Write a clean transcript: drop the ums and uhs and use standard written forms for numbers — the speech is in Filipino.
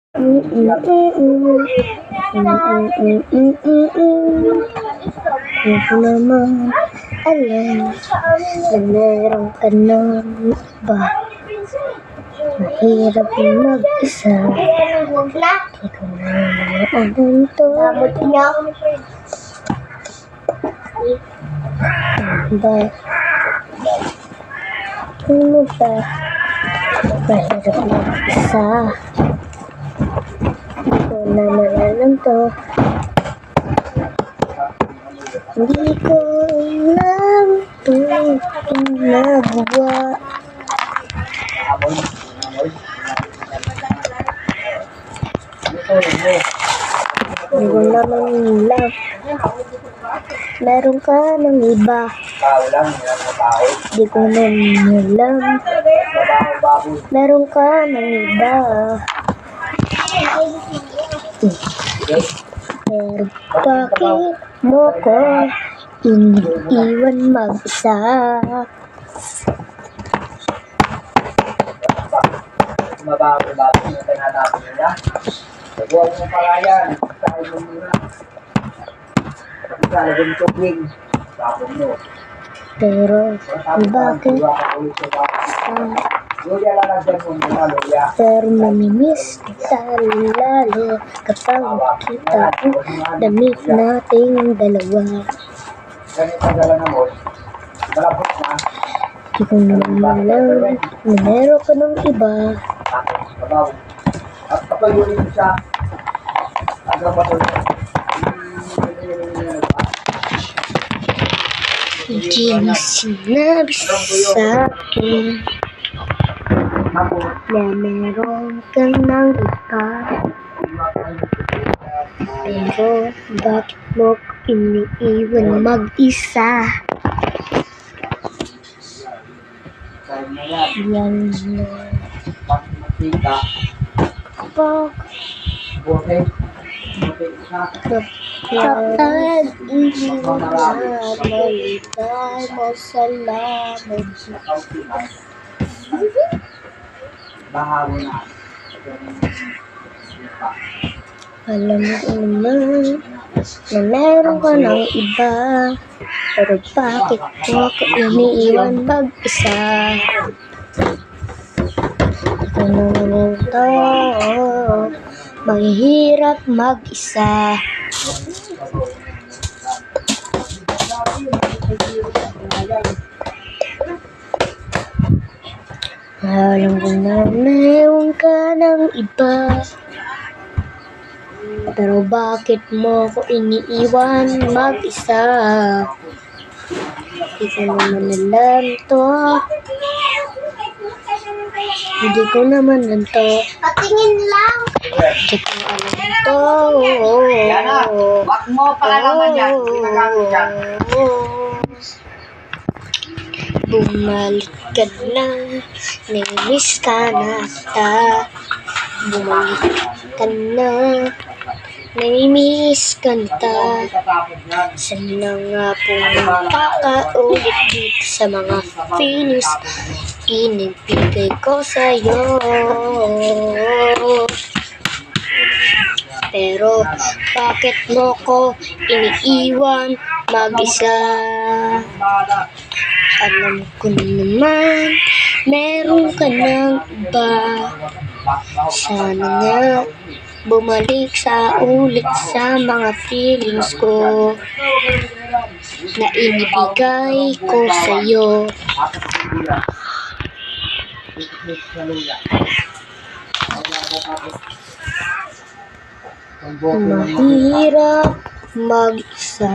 Hindi ko naman alam na meron ka ng iba. Mahirap mag-isa. Hindi ko naman alam to. Ano ba? Mahirap mag-isa. Hindi ko naman alam to. Hindi ko alam to ginagawa. Hindi ko naman alam. Meron ka ng iba. Hindi ko naman alam. Meron ka ng iba. Pero bakit mo ko iniiwan mag-isa? Mabago-bago na tinatapos nila. Huwag mo pala yan. Saan mo muna. Ikalagin tubig. Tapos mo. Pero bakit? Pero mamimiss kita lalo kapag kita ang damit nating dalawa. Di ko naman alam na meron ka ng iba. At kapag yun siya, Hindi mo sinabi sa akin na meron ka ng iba. Pero bakit mo ko iniiwan mag-isa? Yan na. Kapag iiwan mo salamat. Alam mo naman na meron ka ng iba. Pero bakit mo ko iniiwan mag-isa? Ito naman ito. Mahirap mag-isa. Alam ko na meron ka ng iba. Pero bakit mo ko iniiwan mag-isa? Hindi ko naman alam to. Hindi ko naman alam to. Patingin lang. Hindi ko alam to. Yana, wag mo palalaman yan. Ginagamit yan. Bumalik ka na, namiss ka na kita. Bumalik ka na, namiss ka na kita. Sana nga po magkakaulit dito sa mga feelings inibigay ko sa'yo. Pero bakit mo ko iniiwan mag-isa? Alam ko naman, meron ka ng iba. Sana nga bumalik sa ulit sa mga feelings ko na inibigay ko sa'yo. Mahirap mag-isa.